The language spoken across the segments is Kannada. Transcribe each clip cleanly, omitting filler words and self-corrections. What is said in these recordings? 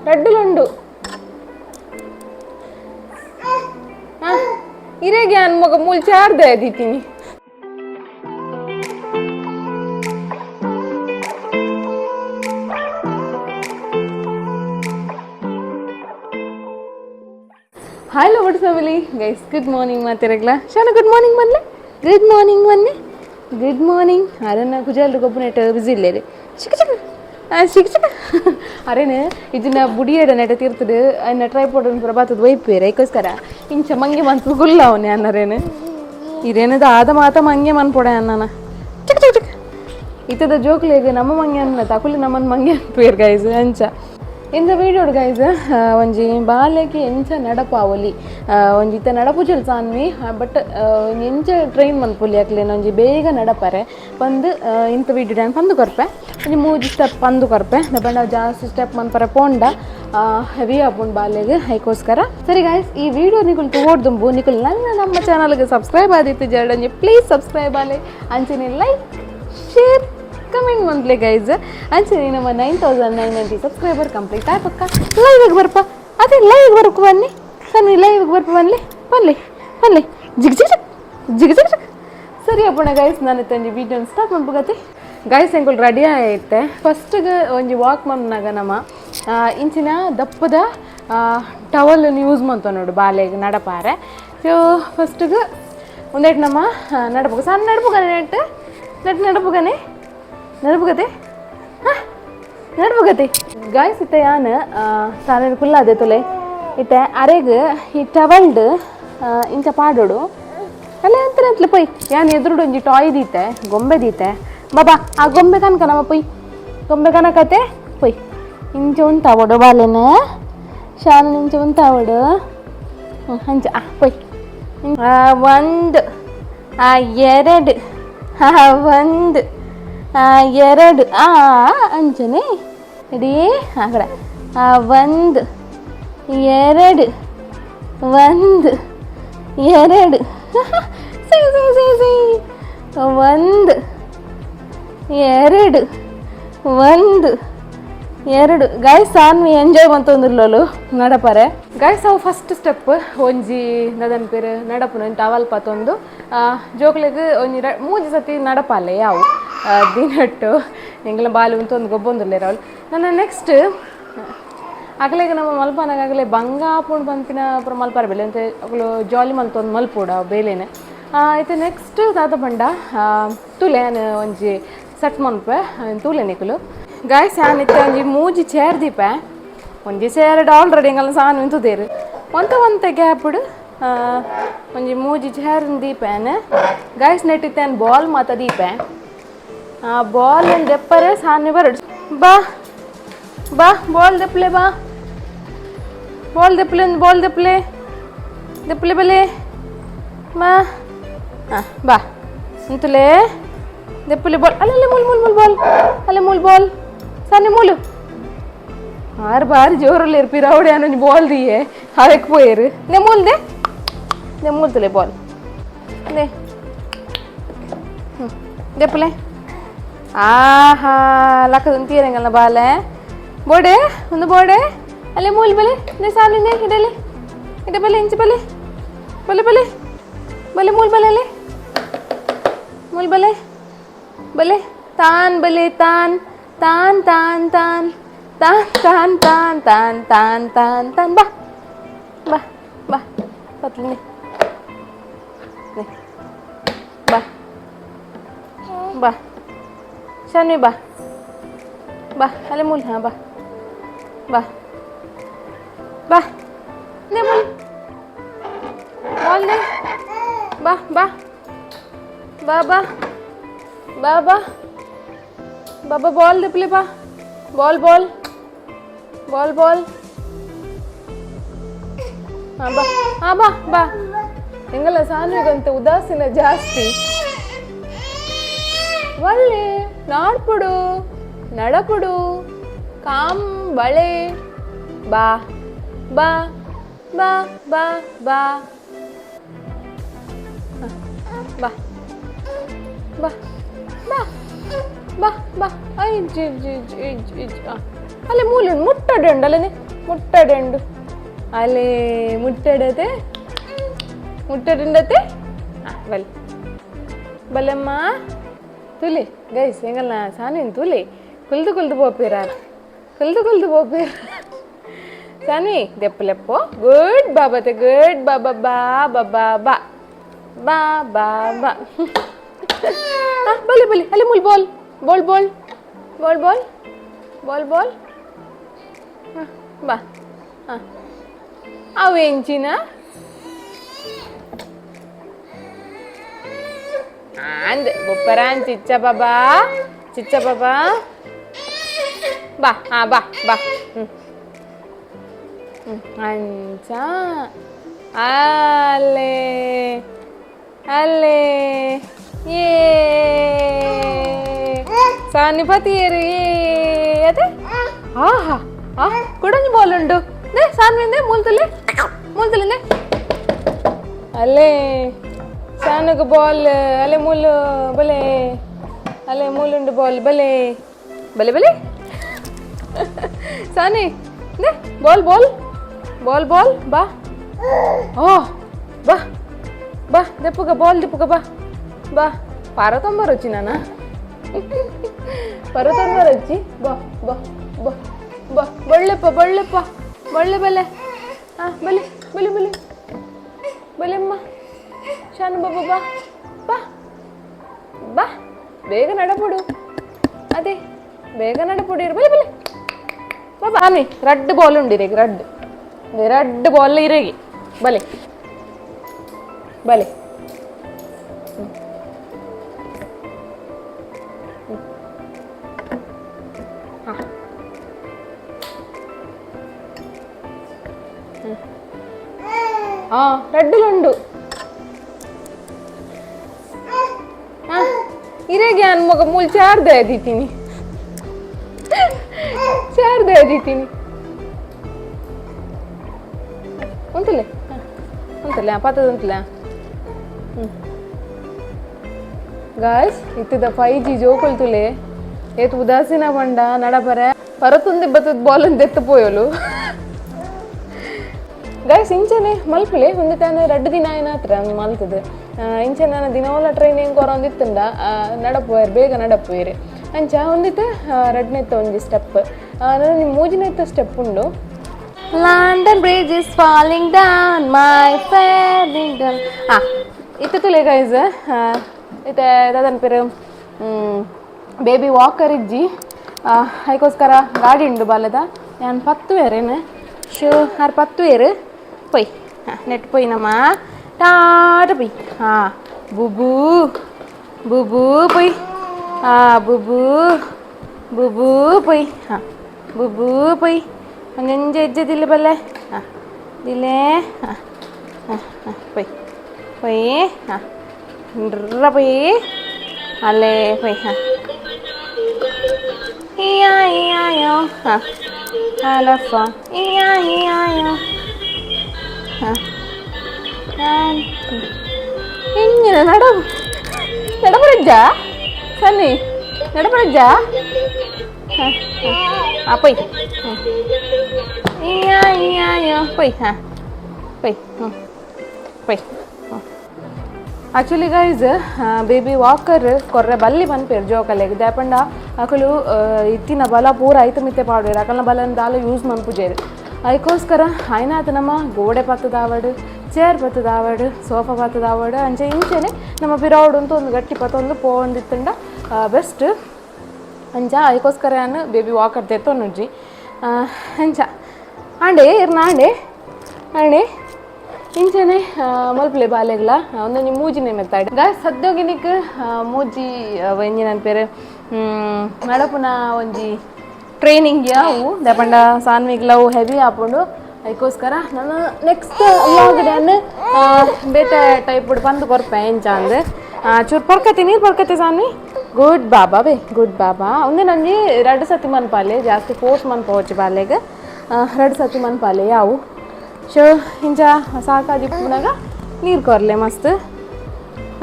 రెడ్డులుండు ఇరేగి అన్మొక మూలు చార్దే దీతిని हाय lowered family guys good morning माते रगला शाना गुड मॉर्निंग बनले गुड मॉर्निंग अरे ना कुजाल गोपनेट बिजी ले रे चिक चिक अरे ने इजना बुडियड नेट तीर्तद अन्न ट्राइपॉड प्रभातद वैपेर ऐकोस्कर इंच मंगे मनसु गुल्लावने अन्नरेने इरेने दाद मात मंगे मन पोडे अन्नना चिक चिक इतद जोक लेगे नम्म मंगे अन्न तकुले नमन मंगे पेर गाइस अंच இந்த வீடியோட கைஸ் ಒಂಜಿ ಬಾಲೆಗೆ ಎಂಚ ನಡಪಾವಲಿ ಒಂಜಿ ಇತ್ತ ನಡಪುಜಲ್ ಸಾನ್ವಿ ಬಟ್ ಎಂಚ ಟ್ರೈನ್ ಮನ್ಪುಲಿ ಯಾಕ್ಲೇನ ಒಂಜಿ ಬೇಗ ನಡಪರೆ ಬಂದು ಇಂಥ ವೀಡಿಯೋ ಡ್ಯಾನ್ ಪಂದು ಕೊರ್ಪೆ ಒಂಜಿ 3 ಸ್ಟೆಪ್ ಪಂದು ಕೊರ್ಪೆ ದಪಂಡ ಜಾಸ್ತಿ ಸ್ಟೆಪ್ ಮನ್ಪರೆ ಪೋಂಡ ಹೆವಿ ಆಪುಂಡು ಬಾಲೆಗೆ ಐಕೋಸ್ಕರ ಸರಿ ಗಾಯ್ಸ್ ಈ ವಿಡಿಯೋ ನಿಕುಲು ತೋಡ್ದುಂಬು ನಿಕುಲು ನಮ್ಮ ಚಾನಲ್ಗೆ ಸಬ್ಸ್ಕ್ರೈಬ್ ಆದಿತ್ತು ಜರ್ಡಂಜಿ ಪ್ಲೀಸ್ ಸಬ್ಸ್ಕ್ರೈಬ್ ಆಲೆ ಅಂಚನೆ ಲೈಕ್ ಶೇರ್ कमेंट मंथले गाइज अंचने नम 9990 सब्सक्राइबर कंप्लीट आय पक्का लाइव बरप अदे लाइव बरक बन्नी सन्नी लाइव बरप बन्ले बन्ले बन्ले जिग जिग जिग जिग सरी अप्पण गाइस नानु तंजी वीडियो स्टार्ट मन्पुगते गाइस ಎಂಕುಲು ರೆಡಿ ಆಯ್ತೆ ಫಸ್ಟ್ ಗೆ ಒಂಜಿ ವಾಕ್ ಮನ್ನಗ ನಮ ಇಂಚಿನ ದಪ್ಪದ ಟವಲ್ ಯೂಸ್ ಮಂತ ನೋಡು ಬಾಲೆಗೆ ನಡಪಾರೆ ಸೊ ಫಸ್ಟ್ ಗೆ ಒಂದೇಟ್ ನಮ ನಡಪುಗ ಸಣ್ಣ ನಡಪುಗನೆ ನೆಟ್ ನಡಪುಗನೆ ನಡಪುಗತೆ ನಡಪುಗತೆ ಗಾಯ್ಸ್ ಇತ್ತ ಯಾನ್ ಸಾನೇನು ಕುಲ್ಲಾದೆ ತೊಲೆ ಇತ್ತ ಅರೆಗ್ ಈ ಟವಲ್ಡ್ ಇಂಚ ಪಾಡೋಡು ಅಲ್ಲ ಅಂತಲೇ ಪೊಯ್ ಯಾನ್ ಎದುರುಡು ಒಂಜಿ ಟಾಯ್ ದೀತೆ ಗೊಂಬೆ ದೀತೆ ಬಾಬಾ ಆ ಗೊಂಬೆ ಕನಕ ನಮ್ಮ ಪೊಯ್ ಗೊಂಬೆ ಕನಕತೆ ಪೊಯ್ ಇಂಚ ಉಂತಾವಡು ಬಾಲೆನ ಶಾನ್ ಇಂಚ ಉಂತಾವಡು ಅಂಚ ಪೊಯ್ ಒಂದು ಎರಡು ಒಂದು ಎರಡು ಅಂಚನೆ ಇಡೀ ಆ ಕಡೆ ಒಂದು ಎರಡು ಒಂದು ಎರಡು ಒಂದು ಎರಡು ಒಂದು ಎರಡು ಗಾಯ್ಸ್ ಸಾನ್ವಿ ಎಂಜಾಯ್ ಬಂತಂದಿರ್ಲಲು ನಡಪರೆ ಗಾಯ್ಸ್ ಅವು ಫಸ್ಟ್ ಸ್ಟೆಪ್ ಒಂಜಿ ನದನ್ ಪೇರು ನಡಪುನ ಟವಲ್ ಪತ್ತೊಂದು ಜೋಕ್ಲೆಗ್ ಒಂಜಿ 3 ಸತಿ ನಡಪಾಲೆ ಯಾವು ದಿನಟ್ಟು ಎಂಗ್ಲ ಬಾಲು ಅಂತ ಒಂದು ಗೊಬ್ಬೊಂದಿರ್ಲೇರ ಅವಳು ನನ್ನ ನೆಕ್ಸ್ಟ್ ಆಗಲೆಗೆ ನಮ್ಮ ಮಲ್ಪನಾಗ ಆಗಲೇ ಬಂಗ ಹಾಕೊಂಡು ಬಂತಿನ ಅப்புறம் ಮಲ್ಪಾರ ಬೆಲೆ ಅಂತ ಅವಳು ಜಾಲಿ ಮಲ್ತೊಂದು ಮಲ್ಪೋಡ ಬೇಲೆನೆ ಐತೆ ನೆಕ್ಸ್ಟ್ ತಾತ ಬಂಡ ತುಲೆ ಒಂಜಿ ಸೆಟ್ ಮನ್ಪೆ ತೂಲೆ ನಿಕುಲು ಗಾಯ್ಸ್ ಯಾನಿತ್ತೆ ಒಂಜಿ 3 ಚೇರ್ ದೀಪೆ ಒಂಜಿ ಚೇರ್ಡ್ ಆಲ್ರೆಡಿ ಎಂಗಲ್ಲ ಸಾನು ನಿಂತುದೇರು ಒಂತ ಗ್ಯಾಪ್ಡ್ ಒಂಜಿ 3 ಚೇರ್ ದೀಪೇನೆ ಗಾಯ್ಸ್ ನೆಟ್ಟಿತ್ತೇನು ಬಾಲ್ ಮಾತ ದೀಪೆ बॉल दೆಪ್ಪರೆ सामने बरड बा बा बॉल दೆಪ್ಪಲೆ बा बॉल दೆಪ್ಪಲೆ बले मा बा अंतले दೆಪ್ಪಲೆ बॉल अल्ले मूल बॉल अल्ले मूल बॉल सामने मूल हर बार जोरले इरपिरावडे अन बॉल दिए हवेक पोयर दे मूल तले बॉल दे दೆಪ್ಪಲೆ ಆಹಾ ಲಕ್ಕದಂತ ತೀರಂಗಲ್ಲ ಬಾಲೆ ಬೋಡೆ ಒಂದು ಬೋಡೆ ಅಲ್ಲೇ ಮೂಲ್ ಬಲೆ ನೇ ಸಾಲಿನೇ ಇಡಲೆ ಇಡ ಬಲೆ ಇಂಚ ಬಲೆ ಬಲೆ ಬಲೆ ಬಲೆ ಮೂಲ್ ಬಲೆ ಅಲ್ಲೇ ಮೂಲ್ ಬಲೆ ಬಲೆ ತಾನ್ ಬಲೆ ತಾನ್ ತಾನ್ ತಾನ್ ತಾನ್ ತಾನ್ ತಾನ್ ತಾನ್ ತಾನ್ ತಾನ್ ತಾನ್ ಬಾ ಬಾ ಬಾ ಪತ್ಲಿ ಬಾ ಬಾ शानवी बा बा अले मूल हाँ बा बा बा दे मूल बॉल दे बा बा बा बा बा बा बाबा बॉल दे प्ले बा बॉल बॉल बॉल बॉल हाँ बा बा ಎಂಗಲ್ಲ ಸಾನ್ವಿಗಂತ ಉದಾಸೀನ ಜಾಸ್ತಿ ಒಳ್ಳೆ ನಾಡ್ಪುಡು ನಡಪುಡು ಕಾಮ್ ಬಳೆ ಬಾ ಬಾ ಬಾ ಬಾ ಬಾ ಬಾ ಬಾ ಬಾ ಬಾ ಬಾ I G G G G ಅಲ್ಲೇ ಮೂಲುಂಡು ಮುಟ್ಟಡೆ ಉಂಡು ಅಲ್ಲೇ ಮುಟ್ಟಡೆ ಉಂಡು ಅಲ್ಲೇ ಮುಟ್ಟಡತೆ ಮುಟ್ಟಡುಂಡತೆ ಬಲೆ ಬಲೆಮ್ಮ ತುಲಿ ಗೈಸ್ ಹೆಂಗಲ್ಲ ಸಾನಿನ್ ತುಲಿ ಕುಲ್ದು ಪೋಪೇರಾರ ಕುಲ್ದು ಪೋಪೇರ ಸಾನ್ವಿ ದೆಪ್ಪಲೆಪ್ಪೋ ಗುಡ್ ಬಾಬತೆ ಗುಡ್ ಬಾಬಾ ಬಾ ಬಾಬಾ ಬಾ ಬಾ ಬಾ ಬಾ ಬಲೆ ಬಲೆ ಅಲ್ಲಿ ಮುಲ್ ಬಾಲ್ ಬಾಲ್ ಬಾಲ್ ಬಾಲ್ ಬಾಲ್ ಬಾಲ್ ಬಾಲ್ ಬಾ ಹಾಂ ಅವು ಎಂಚಿನ ಅಂದೆ ಬೊಪ್ಪರಾನ್ ಚಿಚ್ಚ ಬಾಬಾ ಬಾ ಹಾಂ ಬಾ ಬಾ ಅಂಚ ಅಲ್ಲೇ ಅಲ್ಲೇ ಏ ಸಾನಿ ಪತಿಯರು ಏ ಅದೇ ಆಹಾ ಕುಡಂಜಿ ಬಾಲ್ ಉಂಡು ದೇ ಸಾನ್ವಿಂದೆ ಮೂಲ್ತಲೆ ಅಲ್ಲೇ ಸಾನುಗ ಬಾಲ್ ಅಲ್ಲೇ ಮೂಲು ಬಲೆ ಅಲ್ಲೇ ಮೂಲುಂಡು ಬಾಲ್ ಬಲೆ ಬಲೆ ಬಲೆ ಸಾನಿ ದೇ ಬಾಲ್ ಬಾಲ್ ಬಾಲ್ ಬಾಲ್ ಬಾ ಓ ಬಾ ಬಾ ದೆಪ್ಪುಗ ಬಾಲ್ ದಿಪ್ಪುಗ ಬಾ ಬಾ ಪಾರತೊಂಬರು వచ్చి ನಾನ ಪಾರತೊಂಬರು వచ్చి ಬಾ ಬಾ ಬಾ ಬಾ ಬಳ್ಳೆಪ್ಪ ಬಳ್ಳೆ ಬಲೆ ಬಲೆ ಬಲೆ ಬಲೆ ಬಲೆಮ್ಮ ಶಾನು ಬಾಬಾ ಬಾ ಬಾ ಬಾ ಬೇಗ ನಡಪುಡು ಅದೇ ಬೇಗ ನಡಪುಡು ಬಲೆ ಬಲೆ ಬಾಬಾ ಆಮಿ ರಡ್ಡು ಬಾಲ್ ಉಂಡಿರೇಗಿ ರಡ್ಡು ಬಾಲ್ ಇರೇಗಿ ಬಲೆ ಬಲೆ రెడ్డులుండు ఇరేగి అని ఒక మూలు చార్దే దీతిని ఉంతులే పత్తది ఉంతులే ಗಾಯ್ಸ್ ಇತ್ತಿದ 5G ಜೋಕೊಳ್ತುಲೆ ಏತು ಉದಾಸೀನ ಬಂಡ ನಡಪರೆ ಪರತುಂದಿ ಬತ್ತದ ಬಾಲ್ ಅಂತ ಎತ್ತುಪೋಯಲು ಗಾಯ್ಸ್ ಇಂಚನೆ ಮಲ್ಪಲೆ ಹೊಂದಿತಾನೆ 2 ದಿನ ಏನಾತ್ರ ಮಲ್ತದೆ ಇಂಚನೆ ನಾನು ದಿನವಲ್ಲ ಟ್ರೈನಿಂಗ್ ಕೊರೊಂದಿತ್ತಂಡ ನಡಪೋಯರು ಬೇಗ ನಡಪೋಯರು ಅಂಚ ಹೊಂದಿತ್ತೆ 2ನೆತ್ತ ಒಂಜಿ ಸ್ಟೆಪ್ ನಾನು ನಿಮ್ಮ ಮೂಜಿನೆತ್ತ ಸ್ಟೆಪ್ ಉಂಡು London bridge is falling down my favourite ಇತ್ತುಲೆ ಗೈಸ್ ಇತ್ತೆ ದಾದನ ಪೇರು ಬೇಬಿ ವಾಕರ್ ಇಜ್ಜಿ ಅದಕ್ಕೋಸ್ಕರ ಗಾಡಿ ಉಂಡು ಬಾಲದ ನಾನು 10 ವೇರೇನು ಶೂ 10 ವೇರು ಪೊಯ್ ನೆಟ್ ಪೊಯ್ ನಮ್ಮ ಟಾಟ ಪೊಯ್ ಬುಬೂ ಪೊಯ್ ಬುಬೂ ಪೊಯ್ ಬುಬೂ ಪೊಯ್ ಹಂಗಂಜ ಹೆಜ್ಜೆದಿಲ್ಲ ಬಲ್ಲೆ ದಿಲ್ಲೇ ಪೊಯ್ ಪೊಯ್ ಅಲ್ಲೇ ಪೊಯ್ ಇಯಾಯೋ ಅಲಫ ಇಯಾಯೋ ഇങ്ങനെ നടപറജ്ജ സണ്ണി നടപറജ്ജ പോയി പോയി പോയി പോയി ಆ್ಯಕ್ಚುಲಿ ಗೈಸ್ ಬೇಬಿ ವಾಕರ್ ಕೊರ್ರೆ ಬಲ್ಲಿ ಪನ್ಪೇರು ಜೋಕಲೆಗ್ ದಾಪಂಡ ಅಕಲು ಇತ್ತಿನ ಬಲ ಪೂರ ಐತ ಮಿತ್ತೆ ಪಾಡೋರು ಅಕಲ್ನ ಬಲನ ದಾಲ ಯೂಸ್ ಮನ್ಪುಜೇರು ಅದಕ್ಕೋಸ್ಕರ ಆಯ್ನಾತ ನಮ್ಮ ಗೋಡೆ ಪತ್ತದಾವಡು ಚೇರ್ ಪತ್ತದಾವಡು ಸೋಫಾ ಪತ್ತದಾವಡು ಅಂಚೆ ಇಂಚೆನೆ ನಮ್ಮ ಪಿರಾವಡು ಅಂತ ಒಂದು ಗಟ್ಟಿ ಪತ್ತೊಂದು ಪೋಂದಿತ್ತಂಡ ಬೆಸ್ಟ್ ಅಂಚ ಅದಕ್ಕೋಸ್ಕರ ನಾನು ಬೇಬಿ ವಾಕರ್ ತೆತ್ತೊನ್ನುಜ್ಜಿ ಅಂಚ ಆಂಡೆ ಇರ್ನ ಆಂಡೆ ಇಂಚನೆ ಮಲ್ಪಲೆ ಬಾಲೆಗ್ಲ ಒಂದೊಂದು ಮೂಜಿನೇ ಮೆತ್ತಾಡಿ ಗಾಯ ಸದ್ಯೋಗಿನಿಕ್ ಮೂಜಿ ಒಂಜಿ ನನ್ನ ಪೇರು ನಡಪುನ ಒಂಜಿ ಟ್ರೈನಿಂಗ್ ಯಾವು ದಪಂಡ ಸಾನ್ವಿಗ್ಲವು ಹೆವಿ ಹಾಕೊಂಡು ಅದಕ್ಕೋಸ್ಕರ ನಾನು ನೆಕ್ಸ್ಟ್ ವ್ಲಾಗ್ಡನ್ನು ಬೇತೆ ಟೈಪ್ ಬಂದು ಕೊರ್ಪೆ ಎಂಚ ಅಂದರೆ ಚೂರು ಪೊರ್ಕತೆ ನೀರು ಪೊರ್ಕತೆ ಸಾನ್ವಿ ಗುಡ್ ಬಾಬಾ ಗುಡ್ ಬಾಬಾ ಒಂದೇ ನನಗೆ 2 ಸತಿ ಮನ್ಪಾಲೆ ಜಾಸ್ತಿ ಫೋರ್ಸ್ ಮನ್ಪೋಚಿ ಬಾಲೆಗೆ 2 ಸತಿ ಮನ್ಪಾಲೆ ಯಾವು ಶೋ ಇಂಚ ಸಾಕಾಗಿ ಪುನಗ ನೀರು ಕೊರ್ಲೆ ಮಸ್ತ್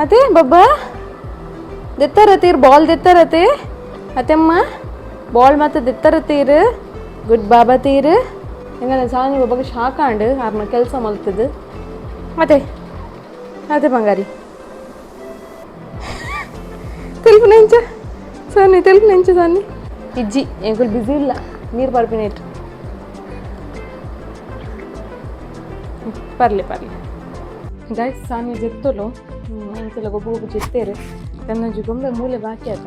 ಅದೇ ಬಬ್ಬಾ ದೆತ್ತರತೀರ್ ಬಾಲ್ ದೆತ್ತರತೆ ಅತೆಮ್ಮ ಬಾಲ್ ಮತ್ತು ದೆತ್ತರತೀರು ಗುಡ್ ಬಾಬಾ ತೀರು ಹೆಂಗಂದ್ರೆ ಸಾನಿ ಬಾಬಾಗೆ ಶಾಕಾಂಡು ಅವ್ರನ್ನ ಕೆಲಸ ಮಲ್ತದ್ದು ಮತ್ತೆ ಅದೇ ಬಂಗಾರಿ తెలుపు నెంచ సాని తెలుపు నెంచ సాని ఇజ్జి ఎంకుల్ బిజీ ಇಲ್ಲ ನೀರು ಪರ್ಪಿನೇಟ್ ಪರ್ಲಿ ಗೈಸ್ ಸಾನಿ ಜೆತ್ತೋಲು ಎಂತೆಲ್ಲ ಗೊಬ್ಬ ಜೆತ್ತೇರು ತನ್ನೊಂಜಿ ಗೊಂಬೆ ಮೂಲೆ ಬಾಕಿ ಆತ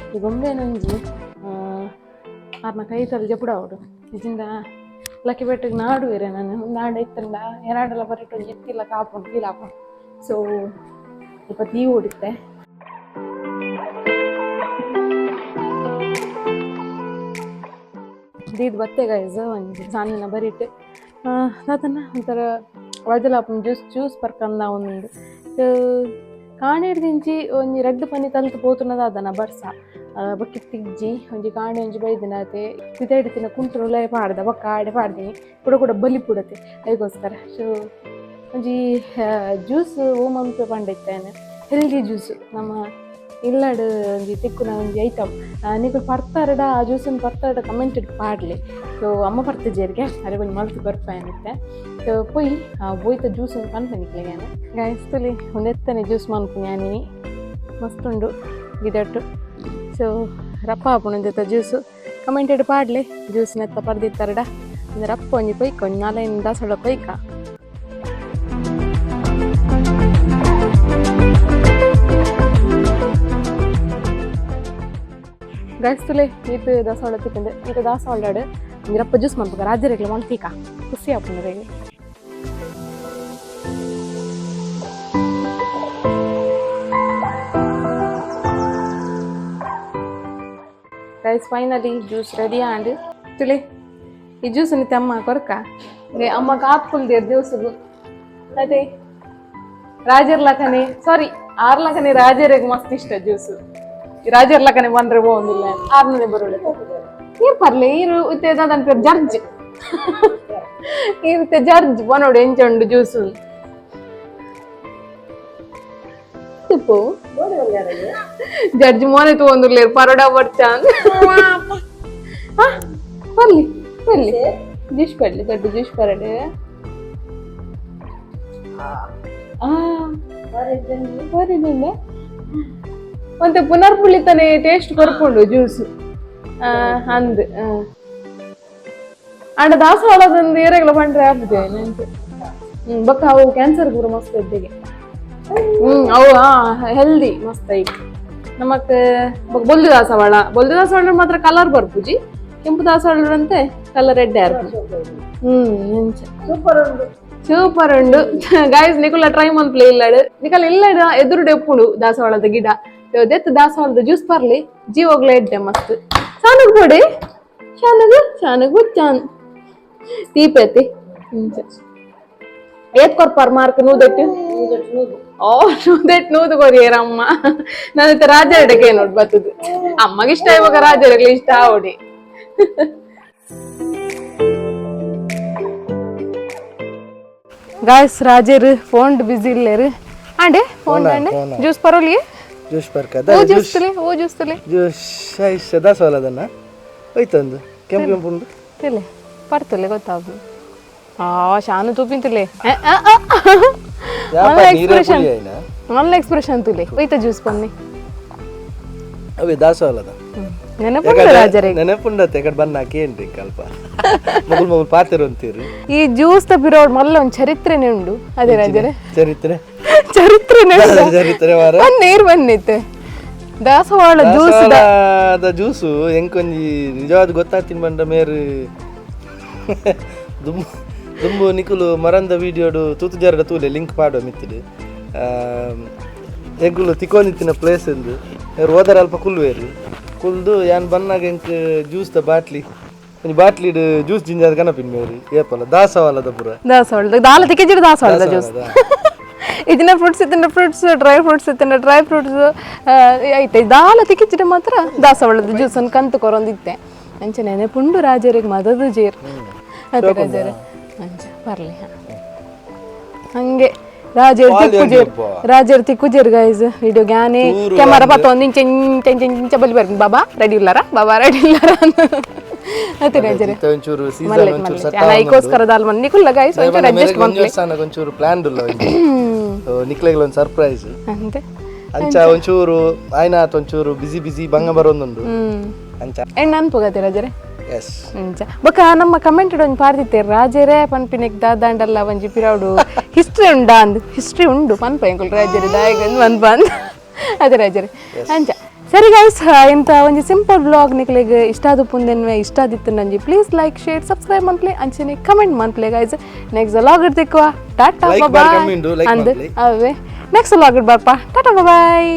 ಈ ಗೊಂಬೆ ನಂಜಿ ಅವ್ರನ್ನ ಕೈ ತಲೆ ಜಪುಡ ಅವಡು ಇದಿಂದ ಲಕ್ಕಿ ಬೆಟ್ಟಿಗೆ ನಾಡುವೇರೆ ನಾನು ನಾಡು ಇತ್ತಂಡ ಏನಾಡೆಲ್ಲ ಬರಿಟ್ಟು ಎತ್ತಿಲ್ಲ ಕಾಪುಂಡು ಫೀಲ್ ಹಾಕೊಂಡು ಸೊ ಸ್ವಲ್ಪ ತೀವು ಹೊಡಿತೆ ದೀದ್ ಬತ್ತೆ ಗೈಸ್ ಒಂದು ಸಾನಿನ ಬರಿಟ್ಟು ಅದನ್ನು ಒಂಥರ ವಜಲಾಪನ್ ಜ್ಯೂಸ್ ಬರ್ಕಂದ ಒಂದು ಕಾಣೆಡ್ ದಿಂಚಿ ಒಂಜಿ ರೆಡ್ ಪನಿ ತಲ್ತು ಪೋತುನದ ಅದನ್ನ ಬರ್ಸ ಬಕ್ಕಿ ತಿಜ್ಜಿ ಒಂಜಿ ಕಾಣೆ ಒಂಜಿ ಬೈದಿನತೆ ಬಿತಾಡಿತಿನ ಕುಂಟು ಲಯ ಪಾಡ್ದ ಬಕ್ಕ ಆಡೆ ಪಾಡ್ದೀನಿ ಕೂಡ ಬಲಿ ಪುಡತೆ ಅದಕ್ಕೋಸ್ಕರ ಸೊ ಒಂಜಿ ಜ್ಯೂಸ್ ಓಮಂಪ ಪಂಡಿತ್ತೇನೆ ಹೆಲ್ದಿ ಜ್ಯೂಸ್ ನಮ್ಮ ಇಲ್ಲಡು ಒಂಜಿ ತಿಕ್ಕುನ ಒಂಜಿ ಐಟಮ್ ನೀವು ಪರ್ತಾರಡ ಆ ಜ್ಯೂಸನ್ನು ಪರ್ತಾರಡ ಕಮೆಂಟೆಡ್ ಪಾಡ್ಲಿ ಸೊ ಅಮ್ಮ ಪರ್ತಜೇರಿಗೆ ಅರೆ ಒಂದು ಮಲ್ತು ಬರ್ಪಾಯನಿತ್ತೆ ಸೊ ಪೊಯ್ ಬೋಯ್ತ ಜ್ಯೂಸನ್ನು ಪನ್ಪನಿಕ್ಲಿಗೇನೆ ಗಾಯಿಸ್ತಲಿ ಒಂದು ಎತ್ತನೆ ಜ್ಯೂಸ್ ಮನ್ಪುನ್ಯಾನಿ ಮಸ್ತುಂಡು ಗಿಡಟ್ಟು ಸೊ ರಪ್ಪ ಹಾಪುಣಂದಿತ್ತ ಜ್ಯೂಸು ಕಮೆಂಟೆಡ್ ಪಾಡ್ಲಿ ಜ್ಯೂಸ್ನ ಎತ್ತ ಪರ್ದಿತ್ತಾರಡ ಒಂದು ರಪ್ಪ ಒಂಜಿ ಕೊಯ್ಕ ಒಂದು 4 ದಾಸೋಳ ಕೊಯ್ಕ ಗೈಸ್ತುಲೆ ಈತ ದಾಸವಾಳ ತಿಕ್ಕಂಡು ಈತ ದಾಸವಾಳಾಡು ರಪ್ಪ ಜ್ಯೂಸ್ ಮಾಡ್ಬೇಕು ರಾಜ್ಯರೇಗ್ಲ ಮಲ್ತೀಕ ಖುಷಿ ಹಾಕೊಂಡ್ರೆ guys finally juice ready and ತುಲೆ ಈ ಜ್ಯೂಸ್ ನಿತ್ಯ ಅಮ್ಮ ಕೊರಕ ಅದೇ ಅಮ್ಮ ಕಾಪುಲ್ದೇರ್ ಜ್ಯೂಸ್ಗು ಅದೇ ರಾಜರ್ಲಕನೆ ಸಾರಿ ಆರ್ಲಕನೆ ರಾಜರಿಗೆ ಮಸ್ತ್ ಇಷ್ಟ ಜ್ಯೂಸು ರಾಜರ್ಲಕನೆ ಬಂದ್ರೆ ಹೋಗಿಲ್ಲ ಆರ್ನೇ ಬರೋಳೆ ನೀರು ಪರ್ಲೆ ನೀರು ಇತ್ತೆ ನನ್ನ ಪೇರು ಜರ್ಜ್ ನೀರು ಜರ್ಜ್ ಬನೋಡು ಎಂಚುಂಡು ಜ್ಯೂಸು ತಿಪ್ಪು ಜಡ್ಜ್ ಮೋನೆ ತಗೊಂಡಿರ್ಲೇರು ಪರೋಡ ಬರ್ಚಾನ್ ಬರ್ಲಿ ಜ್ಯೂಸ್ ಪಡ್ಲಿ ದೊಡ್ಡ ಜ್ಯೂಸ್ ಪರಡೆ ಬರಿದಿಲ್ಲ ಮತ್ತೆ ಪುನರ್ಪುಳಿತಾನೆ ಟೇಸ್ಟ್ ಕೊರ್ಕೊಂಡು ಜ್ಯೂಸ್ ಅಂದ್ ಅಂಡ ದಾಸವಾಳದೊಂದು ಏರೆಗ್ಲ ಪಂಡ್ರೆ ಆಗ್ತದೆ ನೆನ್ಪು ಬಕ್ಕ ಅವು ಕ್ಯಾನ್ಸರ್ ಕೂಡ ಮಸ್ತ್ ಇದ್ದೆಗೆ ಅವು ಹೆಲ್ದಿ ಮಸ್ತ್ ಐ ನಮಕ್ ಬೊಲ್ದು ದಾಸವಾಳ ಮಾತ್ರ ಕಲರ್ ಬರ್ಪುಜಿ ಕೆಂಪು ದಾಸವಾಳಂತೆ ಕಲರ್ ರೆಡ್ ಆರ್ಪು ಸೂಪರ್ ಉಂಡು ಗಾಯ್ಸ್ ನಿಕುಲ ಟ್ರೈ ಮನ್ಪ್ಲೆ ಇಲ್ಲಾಡು ನಿಕಲ್ ಇಲ್ಲಾಡು ಎದುರುಡೆ ಉಪ್ಪುಂಡು ದಾಸವಾಳದ ಗಿಡ ದೆತ್ ದಾಸವಾಳದ ಜ್ಯೂಸ್ ಪರ್ಲಿ ಜೀವೋಗ್ಲ ಎಡ್ಡೆ ಮಸ್ತ್ ಶಾನಗ್ ಬೋಡಿ ಶಾನಗ್ ಬುಚ್ಚಾನ್ ತೀಪೆತಿ ಏತ್ ಕೊರ್ಪಾರ್ ಮಾರ್ಕ್ ನೂದೆಟ್ಟು ನೂದು ಕೊರಿಯರಮ್ಮ ನನ್ನ ರಾಜರಡೆಗೆ ನೋಡ್ ಬತ್ತದು ಅಮ್ಮಗೆ ಇಷ್ಟ ಇವಾಗ ರಾಜರಿಗೆ ಇಷ್ಟ ಆವಡಿ ಗಾಯ್ಸ್ ರಾಜರು ಫೋನ್ ಬಿಸಿ ಇಲ್ಲೇರು ಆಂಡೆ ಫೋನ್ ಆಂಡೆ ಜ್ಯೂಸ್ ಪರೋಲಿ ಜ್ಯೂಸ್ ಪರ್ಕದ ಜ್ಯೂಸ್ ತಲೆ ಜ್ಯೂಸ್ ಸದಾ ಸೋಲದನ್ನ ಹೋಯ್ತಂದು ಕೆಂಪು ಉಂಡು ತಿಲೆ ಪರ್ತಲೆ ಗೊತ್ತಾಗ್ದು ಶಾನು ತೂಪಿಂತಿಲೆ ನನ್ನ ಎಕ್ಸ್ಪ್ರೆಷನ್ ತುಲೆ ಹೋಯ್ತ ಜ್ಯೂಸ್ ಬನ್ನಿ ಅವೇ ದಾಸವಾಳದ ನೆನಪುಂಡತ್ತೆ ಕಡೆ ಬನ್ನ ಕೇನ್ರಿ ಕಲ್ಪ ಮಗುಲ್ ಪಾತಿರು ಅಂತೀರಿ ಈ ಜ್ಯೂಸ್ ತಪ್ಪಿರೋಡ್ ಮಲ್ಲ ಒಂದು ಚರಿತ್ರೆನೇ ಉಂಡು ಅದೇ ರಾಜರೇ ಚರಿತ್ರೆ ನೀರ್ ಬಂದಿತ್ತೆ ದಾಸವಾಳ ಜ್ಯೂಸು ಎಂಕೊಂಜಿ ನಿಜವಾದ ಗೊತ್ತಾಗ್ತೀನಿ ಬಂದ ಮೇರು ದುಂಬು ನಿಕುಲು ಮರಂದ ವಿಡಿಯೋಡು ತೂತು ಜರಡ ತೂಲೆ ಲಿಂಕ್ ಪಾಡುವ ಮಿತ್ತಿಡು ಎಂಕುಲು ತಿಕ್ಕೊಂಡಿತ್ತಿನ ಪ್ಲೇಸ್ ಎಂದು ಹೋದರ ಅಲ್ಪ ಕುಲ್ವೇರು ಕುಲ್ದು ಯಾನ್ ಬನ್ನಾಗ ಎಂಕ್ ಜ್ಯೂಸ್ ದ ಬಾಟ್ಲಿ ಒಂಜಿ ಬಾಟ್ಲಿಡ್ ಜ್ಯೂಸ್ ಜಿಂಜಾದ ಕನಪಿನ್ ಮೇರಿ ಏಪಲ ದಾಸವಾಳದ ಪುರ ದಾಸವಾಳದ ದಾಲ ತಿಕ್ಕಿಜಿಡು ದಾಸವಾಳದ ಜ್ಯೂಸ್ ಇದನ್ನ ಫ್ರೂಟ್ಸ್ ಡ್ರೈ ಫ್ರೂಟ್ಸ್ ಐತೆ ದಾಲ ತಿಕ್ಕಿಜಿಡು ಮಾತ್ರ ದಾಸವಾಳದ ಜ್ಯೂಸ್ ಅನ್ನು ಕಂತು ಕೊರೊಂದಿತ್ತೆ ಅಂಚೆ ನೆನಪುಂಡು ರಾಜರಿಗೆ ಮದದು ಜೇರ್ ಅದೇ ರಾಜರೇ ಅಂಚ ಬರ್ಲಿ ಹಂಗೆ Roger ತಿಕ್ಕುಜೇರ್ guys video Gyne camera ಪತ್ತ ಒಂದು ಇಂಚ ಬಲಿ ಬರ್ತೀನಿ ಬಾಬಾ ರೆಡಿ ಇಲ್ಲಾರ ಅತ್ತೆ ರಾಜರೇ ಒಂಚೂರು ಸೀಸನ್ ಒಂಚೂರು ಸೆಟ್ ಐಕೋಸ್ಕರ ದಾಲ್ ಮನ್ ನಿಕುಲ್ಲ ಗೈಸ್ ಒಂಚೂರು ಅಡ್ಜಸ್ಟ್ ಒಂಚೂರು ಒಂಚೂರು ಪ್ಲಾನ್ ಇಲ್ಲ ನಿಕ್ಲೆಗೆ ಒಂದು ಸರ್ಪ್ರೈಸ್ ಅಂತೆ ಅಂಚ ಒಂಚೂರು ಆಯ್ನಾತ್ ಒಂಚೂರು ಬಿಸಿ ಬಿಸಿ ಬಂಗ ಬರೋಂದುಂಡು ಅಂಚ ಎಣ್ಣ ಅನ್ಪೋಗತ್ತೆ ರಾಜರೇ ಎಸ್ ಅಂಚ ಬೊಕ ನಮ್ಮ ಕಮೆಂಟ್ ಒಂದು ಪಾರ್ದಿತ್ತೆ ರಾಜರೇ ಪನ್ಪಿನೆಕ್ ದಾದಾಂಡಲ್ಲ ಒಂಜಿ ಪಿರಾಡು ಹಿಸ್ಟ್ರಿ ಉಂಡಾ ಅಂದ್ ಹಿಸ್ಟ್ರಿ ಉಂಡು ಪನ್ಪ ಎಂಕುಲ್ ರಾಜರೇ ದಾಯಗಂದ್ ಮನ್ಪ ಅಂದ್ ಅದೇ ರಾಜರೇ ಅಂಚ ಸರಿ ಗೈಸ್ ಇಂಥ ಒಂದು ಸಿಂಪಲ್ ಬ್ಲಾಗ್ ನಿಕ್ಲೆಗೆ ಇಷ್ಟ ಆದ ಪುಂದೆನ್ವೆ ಇಷ್ಟ ಆದಿತ್ತು ನಂಜಿ ಪ್ಲೀಸ್ ಲೈಕ್ ಶೇರ್ ಸಬ್ಸ್ಕ್ರೈಬ್ ಮನ್ಪ್ಲೆ ಅಂಚನೆ ಕಮೆಂಟ್ ಮನ್ಪ್ಲೆ ಗೈಸ್ ನೆಕ್ಸ್ಟ್ ವ್ಲಾಗ್ ಇರ್ತಿಕ್ವ ಟಾಟಾ ಬಾಯ್ ಅಂದ್ ಅವೇ ನೆಕ್ಸ್ಟ್ ವ್ಲಾಗ್ ಬರ್ಪ ಟಾಟಾ ಬಾಯ್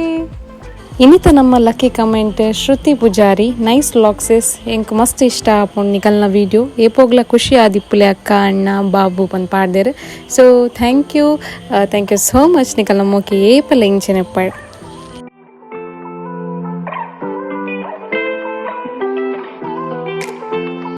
ಇನ್ನಿತ ನಮ್ಮ lucky comment Shruti Poojary nice ವ್ಲಾಗ್ಸಸ್ ಎಂಕ್ ಮಸ್ತ್ ಇಷ್ಟ ಆಪುಂಡು ನಿಕಲ್ನ ವಿಡಿಯೋ ಏಪೋಗ್ಲ ಖುಷಿ ಆದಿಪ್ಪುಲೆ ಅಕ್ಕ ಅಣ್ಣ ಬಾಬು ಪಂದ್ ಪಾಡ್ದೇರು so thank you so much ನಿಕಲ್ನ ಮೋಕೆ ಏಪಲ್ಲ ಇಂಚಿನ ಪಾಡ್